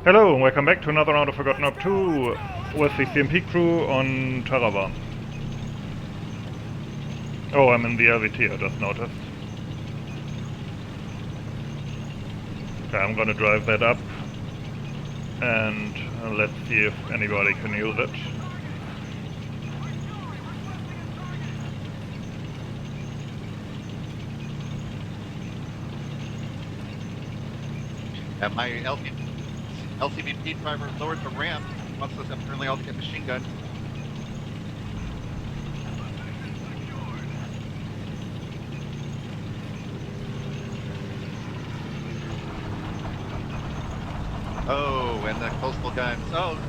Hello and welcome back to another round of Forgotten Up 2 with the CMP Crew on Tarawa. Oh, I'm in the LVT, I just noticed. Okay, I'm gonna drive that up and let's see if anybody can use it. And my LCVP driver lowered the ramp, wants us apparently all to get machine guns. Oh, and the coastal guns. Oh,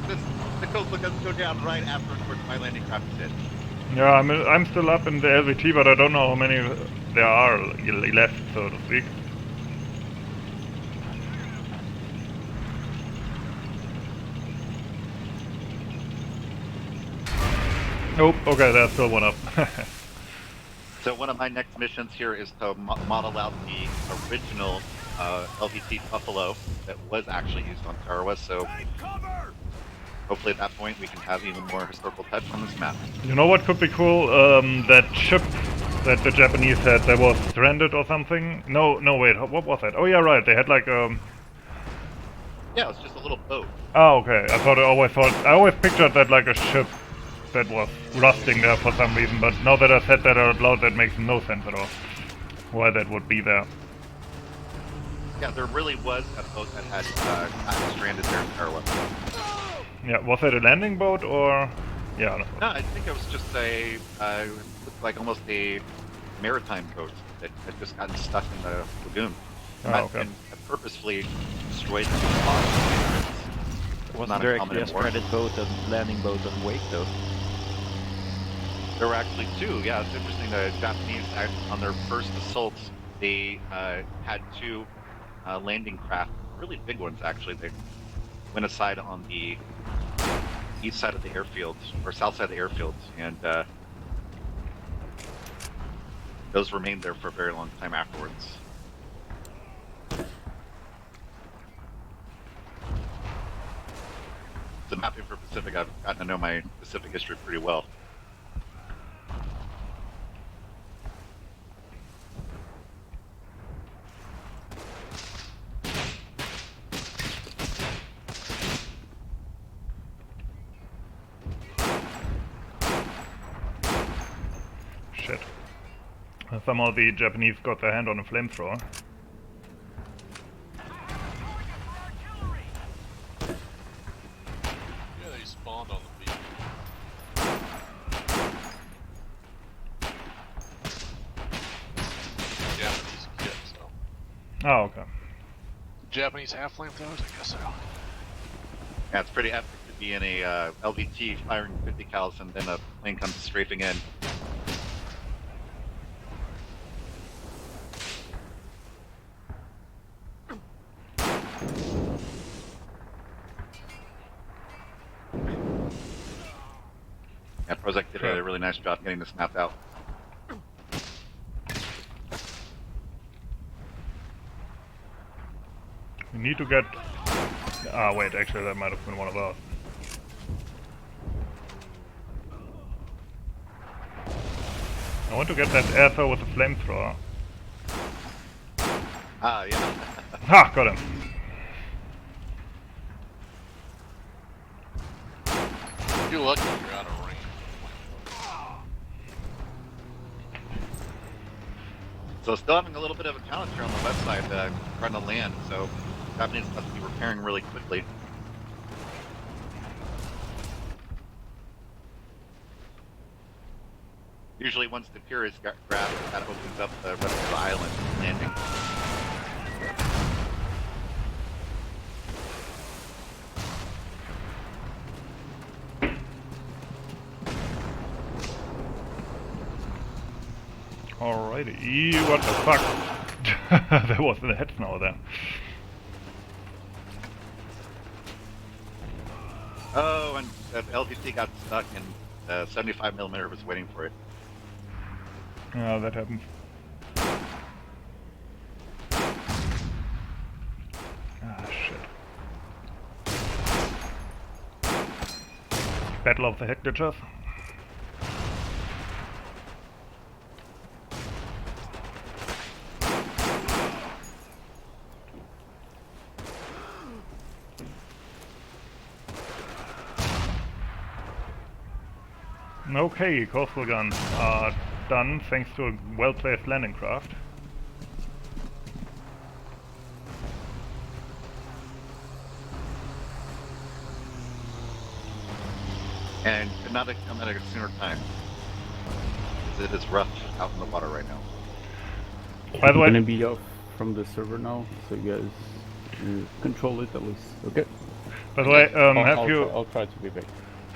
the coastal guns go down right after, of course, my landing craft is hit. Yeah, I'm still up in the LVT, but I don't know how many there are left, so to speak. Nope, okay, there's still one up. So one of my next missions here is to model out the original LVT Buffalo that was actually used on Tarawa, so hopefully at that point we can have even more historical touch on this map. You know what could be cool? That ship that the Japanese had that was stranded or something? No, wait, what was that? Oh yeah, right, they had like Yeah, it was just a little boat. Oh, okay. I always pictured that like a ship that was rusting there for some reason, but now that I said that out loud, that makes no sense at all. Why that would be there. Yeah, there really was a boat that had gotten stranded there in Tarawa. Yeah, was it a landing boat or... Yeah. No, I think it was just a, looked like almost a maritime boat that had just gotten stuck in the lagoon. Oh, okay. And purposefully destroyed the bottom. Wasn't there actually a stranded boat and landing boat on wake though? There were actually two, yeah, it's interesting. The Japanese, on their first assaults, they had two landing craft, really big ones actually. They went aside on the east side of the airfield, or south side of the airfield, and those remained there for a very long time afterwards. The mapping for Pacific, I've gotten to know my Pacific history pretty well. Shit. Somehow the Japanese got their hand on a flamethrower. Yeah, they spawned on the beach. Japanese kit, so. Oh, okay. Japanese have flamethrowers? I guess so. Yeah, it's pretty epic to be in a LVT firing 50 cals and then a plane comes strafing in. Yeah, Prozac did a really nice job getting this mapped out. We need to get... Ah, wait, actually that might have been one of ours. I want to get that airthrower with the flamethrower. Ah, yeah. Ha! Got him! You're lucky you're out of range. So still having a little bit of a challenge here on the west side, trying to land, so Japanese must be repairing really quickly. Usually once the pier is grabbed, that opens up the rest of the island for landing. Alrighty, what the fuck? There was the head snow there. Oh, and the LVT got stuck and 75mm was waiting for it. Yeah, that happens. Ah, shit. Battle of the Hectages. Okay, coastal guns are done thanks to a well-placed landing craft. And could not have come at a sooner time. It is rough out in the water right now. By the way, I'm gonna be off from the server now, so you guys control it at least. Okay. by the way, I'll try to be back.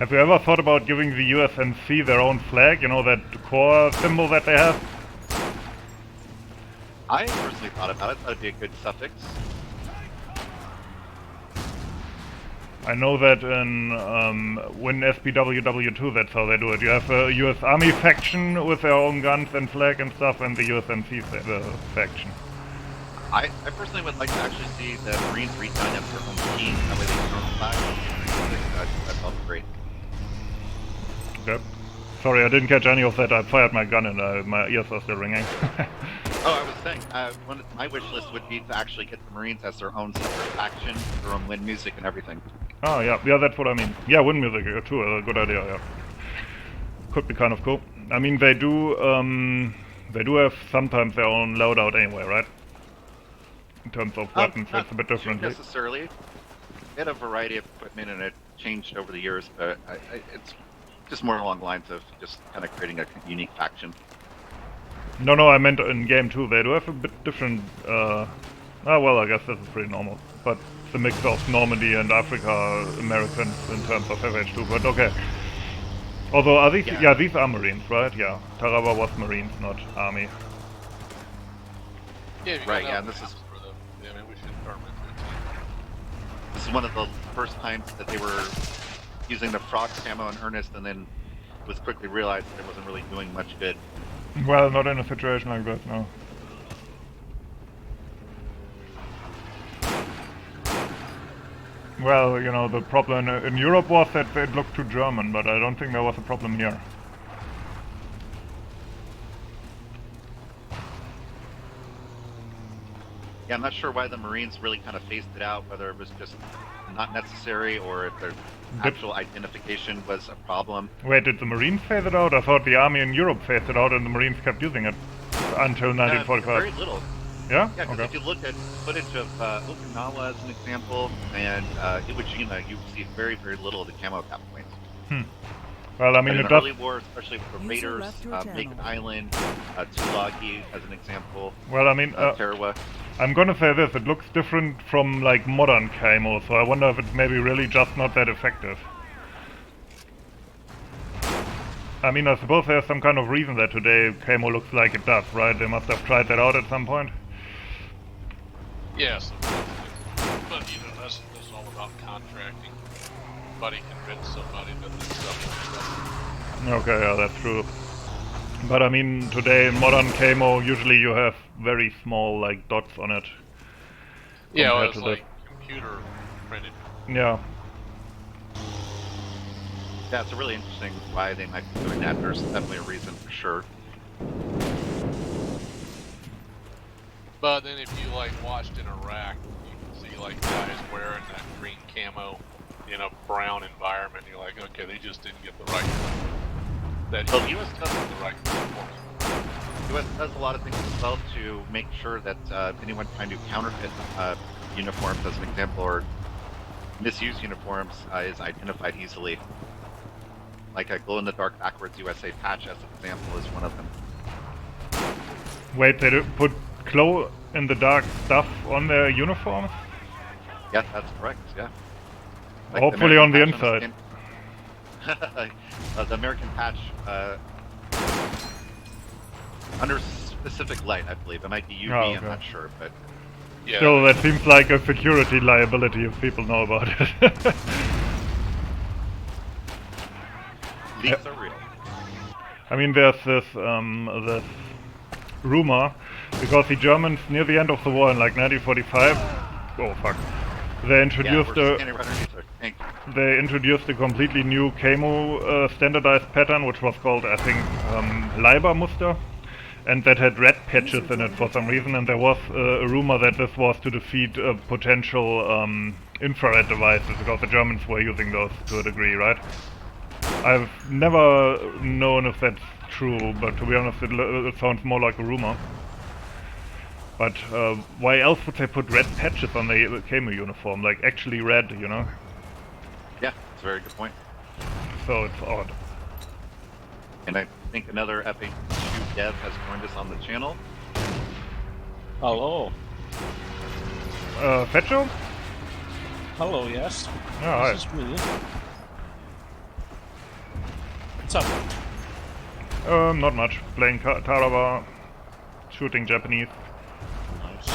have you ever thought about giving the USMC their own flag? You know, that core symbol that they have? I personally thought about it. That would be a good suffix. I know that in when SPWW2, that's how they do it. You have a US Army faction with their own guns and flag and stuff, and the USMC faction. I personally would like to actually see the Marines redone as their own team. That way they can own flag. That felt great. Okay. Sorry, I didn't catch any of that. I fired my gun and my ears are still ringing. Oh, I was saying, my wish list would be to actually get the Marines as their own separate faction, their own win music and everything. Oh yeah, that's what I mean. Yeah, wind music too, a good idea, yeah. Could be kind of cool. I mean, they do have sometimes their own loadout anyway, right? In terms of weapons, it's a bit different. Not necessarily. They had a variety of equipment and it changed over the years, but it's just more along the lines of just kind of creating a unique faction. No, I meant in game 2. They do have a bit different. Well, I guess this is pretty normal. But it's a mix of Normandy and Africa Americans in terms of FH2. But okay. Although are these? Yeah, these are Marines, right? Yeah, Tarawa was Marines, not Army. Yeah, right. Yeah, this is. For them. Yeah, I mean, we should turn them into a team. This is one of the first times that they were using the frog camo in earnest, and then was quickly realized that it wasn't really doing much good. Well, not in a situation like that, no. Well, you know, the problem in Europe was that it looked too German, but I don't think there was a problem here. Yeah, I'm not sure why the Marines really kind of phased it out, whether it was just not necessary or if their actual identification was a problem. Wait, did the Marines phase it out? I thought the Army in Europe phased it out and the Marines kept using it until 1945. Very little. Yeah? Yeah, because Okay. if you look at footage of Okinawa as an example, and Iwo Jima, you see very, very little of the camo at that point. Well, I mean, in it the does... early war, especially with the Raiders, Naked Island, Tulagi as an example, Well, I mean, Tarawa. I'm gonna say this, it looks different from, like, modern camo, so I wonder if it's maybe really just not that effective. I mean, I suppose there's some kind of reason that today camo looks like it does, right? They must have tried that out at some point. Yes, but you know, that's all about contracting. Somebody convinced somebody that this stuff was better. Okay, yeah, that's true. But I mean, today in modern camo, usually you have very small, like, dots on it. Yeah, well, compared it's to like computer printed. Yeah. Yeah, it's really interesting why they might be doing that. There's definitely a reason for sure. But then if you like watched in Iraq, you can see like guys wearing that green camo in a brown environment. You're like, okay, they just didn't get the right. That Well, the U.S. doesn't the right uniforms. The U.S. does a lot of things as well to make sure that anyone trying to counterfeit uniforms, as an example, or misuse uniforms, is identified easily. Like a glow-in-the-dark backwards USA patch, as an example, is one of them. Wait, they do put glow-in-the-dark stuff on their uniforms? Yeah, that's correct, yeah. Like Hopefully the on the American patch inside. the American patch, under specific light, I believe. It might be UV, Oh, okay. I'm not sure, but... Yeah, Still, that seems like a security liability if people know about it. Leaks are real. I mean, there's this rumor, because the Germans, near the end of the war in like 1945, oh fuck, They Yeah, introduced we're a standing right underneath our tank. they introduced a completely new camo standardized pattern, which was called, I think, Leibermuster, and that had red patches in it for some reason. And there was a rumor that this was to defeat potential infrared devices, because the Germans were using those to a degree, right? I've never known if that's true, but to be honest, it sounds more like a rumor. But why else would they put red patches on the camo uniform? Like, actually red, you know? Yeah, that's a very good point. So it's odd. And I think another FH2 dev has joined us on the channel. Hello. Fetcho? Hello, yes. Oh, hi. This is me. What's up? Not much. Playing Tarawa, shooting Japanese Nice.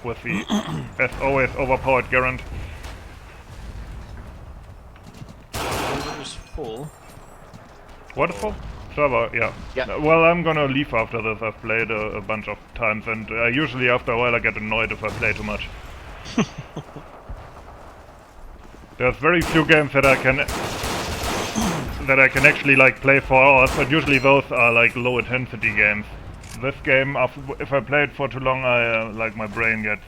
with the, as always, overpowered Garand. Server is full. What is full? Server, yeah. Yeah. Well, I'm gonna leave after this. I've played a bunch of times, and usually after a while I get annoyed if I play too much. There's very few games that I can actually like play for hours, but usually those are like low intensity games. This game, if I play it for too long, I like my brain gets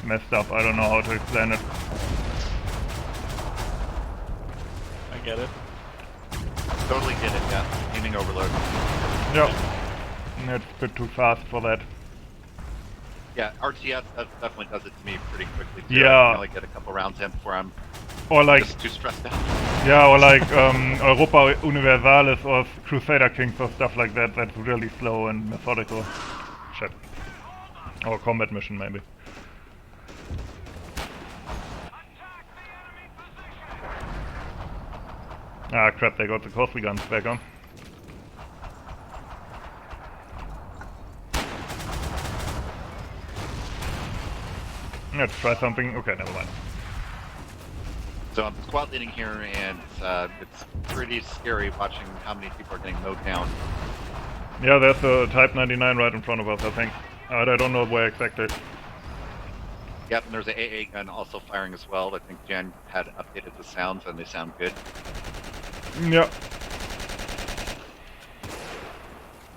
messed up. I don't know how to explain it. I get it. Totally get it, yeah. Gaming overload. Yeah, it's a bit too fast for that. Yeah, RTS definitely does it to me pretty quickly too. Yeah. I can only get a couple rounds in before I'm Or like, just too stressed out. yeah, or like Europa Universalis or Crusader Kings or stuff like that. That's really slow and methodical. Shit. Or combat mission maybe. Ah crap, they got the costly guns back on. Let's try something. Okay, never mind. So I'm squad leading here, and it's pretty scary watching how many people are getting mowed down. Yeah, there's a Type 99 right in front of us, I think. I don't know where exactly. Yep, and there's an AA gun also firing as well. I think Jen had updated the sounds, and they sound good. Yeah.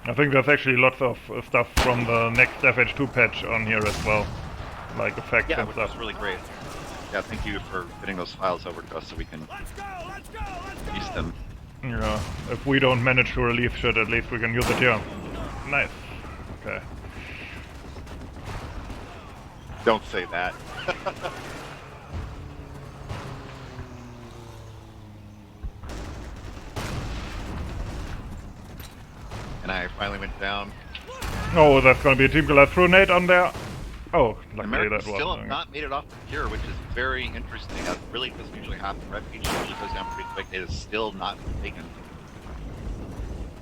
I think there's actually lots of stuff from the next FH2 patch on here as well. Like effects Yeah, and which stuff. was really great. Yeah, thank you for getting those files over to us so we can use them. Yeah, if we don't manage to release shit, at least we can use it here. Nice. Okay. Don't say that. And I finally went down. Oh, that's gonna be a team kill. I threw a nade on there. Oh, luckily Americans that still was. have not made it off the pier, which is very interesting. That really doesn't usually happen. Refuge usually goes down pretty quick. It is still not taken.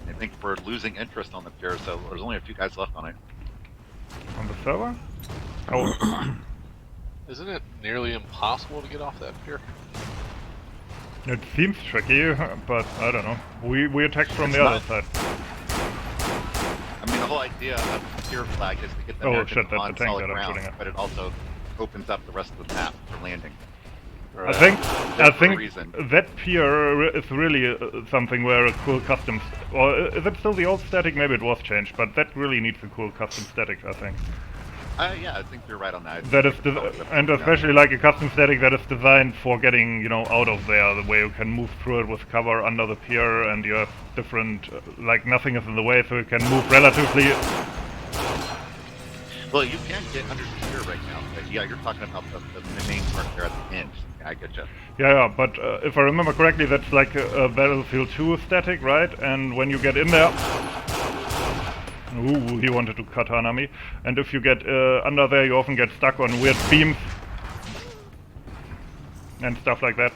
I think we're losing interest on the pier, so there's only a few guys left on it. On the server? Oh, Isn't it nearly impossible to get off that pier? it seems tricky, but I don't know. We attacked from It's the not. other side. I mean, the whole idea of the pier flag is to get the Oh, Americans shit, that's on the tank solid that I'm ground, shooting at. but it also opens up the rest of the map for landing. I think There for a reason. that pier is really something where a cool custom, or is it still the old static? Maybe it was changed, but that really needs a cool custom static, I think. Yeah, I think you're right on that. That is, and especially like a custom static that is designed for getting, you know, out of there, the way you can move through it with cover under the pier, and you have different, like nothing is in the way, so you can move relatively. Well, you can get under the pier right now. But yeah, you're talking about the main part there at the end. Yeah, I get you. Yeah, but if I remember correctly, that's like a Battlefield 2 static, right? And when you get in there... Ooh, he wanted to katana me. And if you get under there, you often get stuck on weird beams. And stuff like that.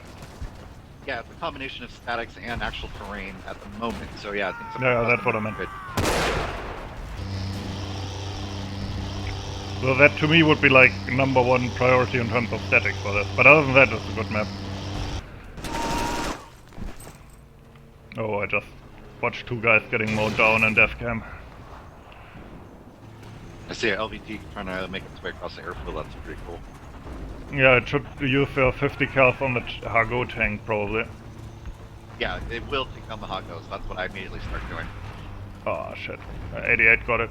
Yeah, it's a combination of statics and actual terrain at the moment. So yeah, I think some Yeah, that's what I meant. good. So that to me would be like #1 priority in terms of statics for this. But other than that, it's a good map. Oh, I just watched two guys getting mowed down in death cam. I see a LVT trying to make its way across the airfield. That's pretty cool. Yeah, it should use 50 cals on the Hago tank, probably. Yeah, it will take down the Hagos. That's what I immediately start doing. Oh, shit. 88 got it.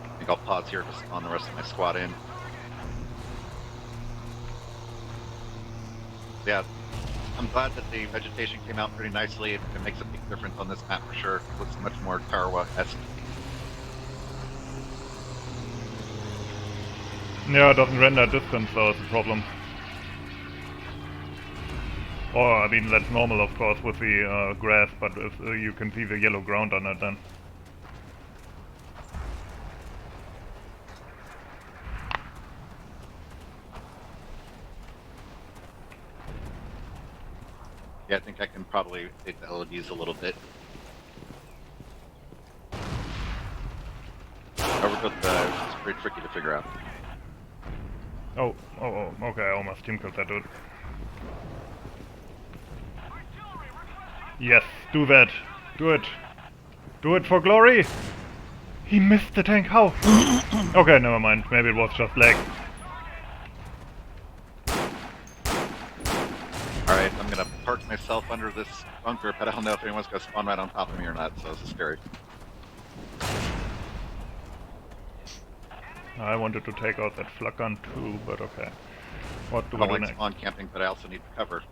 I think I'll pause here to spawn the rest of my squad in. Yeah, I'm glad that the vegetation came out pretty nicely. It makes a big difference on this map for sure. It looks much more Tarawa-esque. Yeah, it doesn't render distance, so it's a problem. Or, I mean, that's normal, of course, with the grass, but if, you can see the yellow ground on it then. Yeah, I think I can probably update the LEDs a little bit. Overgrowth is pretty tricky to figure out. Oh, okay, I almost team killed that dude. Yes, do that. Do it. Do it for glory! He missed the tank, how? Okay, never mind, maybe it was just lag. Alright, I'm gonna park myself under this bunker, but I don't know if anyone's gonna spawn right on top of me or not, so this is scary. I wanted to take out that flak gun too, but okay. What do I we don't do like next? spawn camping, but I also need cover.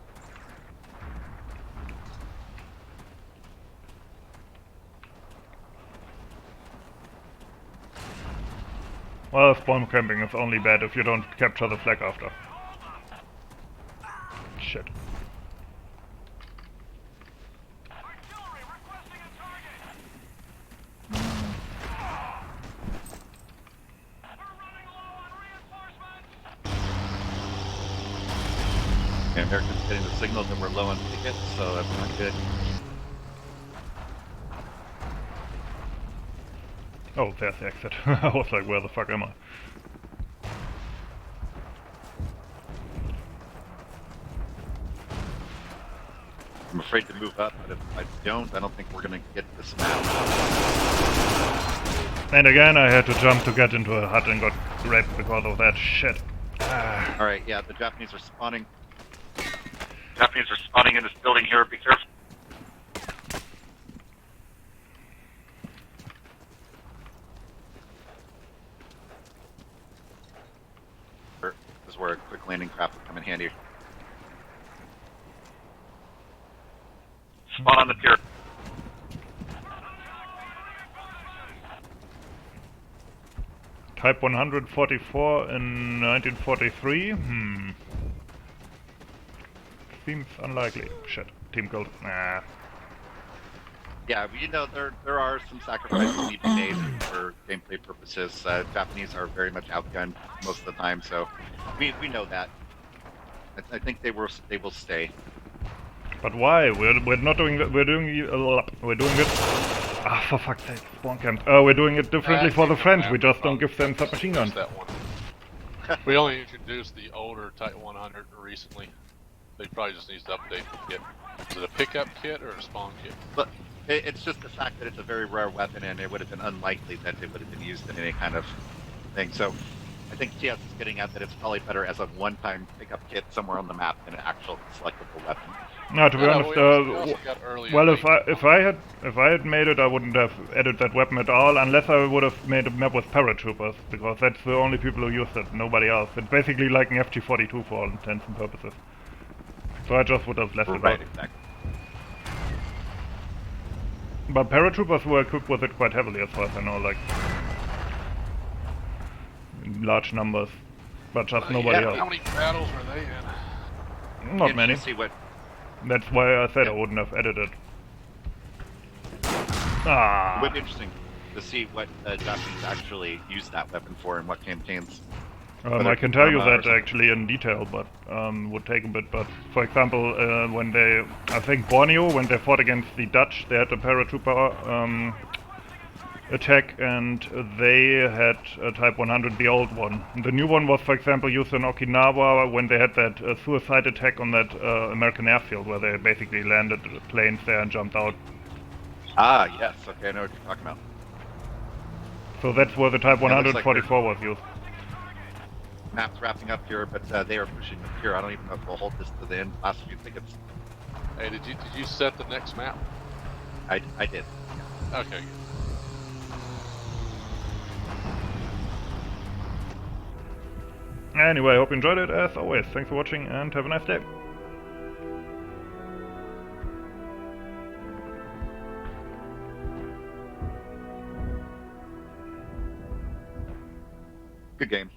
Well, spawn camping is only bad if you don't capture the flag after. Shit. Okay, Americans getting the signal that we're low on tickets, so that's not good. Oh, there's the exit. I was like, where the fuck am I? I'm afraid to move up, but if I don't think we're gonna get this map. And again, I had to jump to get into a hut and got raped because of that shit. Alright, yeah, the Japanese are spawning. Japanese are spawning in this building here, be careful. This is where a quick landing craft would come in handy. Spawn on the pier. Type 144 in 1943? Seems unlikely. Shit. Team killed. Nah. Yeah, but you know, there are some sacrifices that need to be made for gameplay purposes. Japanese are very much outgunned most of the time, so we know that. I think they will stay. But why? We're not doing that. We're doing it. Ah, for fuck's sake, spawn camp. We're doing it differently for the French. We just don't give them submachine guns. That one. We only introduced the older Type 100 recently. They probably just needs to update the kit. Is it a pickup kit or a spawn kit? But it's just the fact that it's a very rare weapon, and it would have been unlikely that it would have been used in any kind of thing. So I think TS is getting at that it's probably better as a one-time pickup kit somewhere on the map than an actual selectable weapon. No, to be honest, we also got early well, and if I had made it, I wouldn't have added that weapon at all, unless I would have made a map with paratroopers, because that's the only people who use it, nobody else. It's basically like an FG-42 for all intents and purposes. So I just would have left it out. Exactly. But paratroopers were equipped with it quite heavily, as far as I know, like in large numbers, but just nobody How else. many battles were they in? Not many. See what That's why I said I wouldn't have edited it. Ah. it would be interesting to see what Japanese actually used that weapon for and what campaigns. I can tell you that actually in detail, but would take a bit. But for example, when they, I think Borneo, when they fought against the Dutch, they had a paratrooper attack, and they had a Type 100, the old one. The new one was, for example, used in Okinawa when they had that suicide attack on that American airfield, where they basically landed planes there and jumped out. Ah, yes. Okay, I know what you're talking about. So that's where the Type Yeah, looks like 144 was used. Map's wrapping up here, but they are pushing here. I don't even know if we'll hold this to the end. Last few tickets. Hey, did you set the next map? I did. Okay. Anyway, I hope you enjoyed it as always. Thanks for watching and have a nice day. Good game.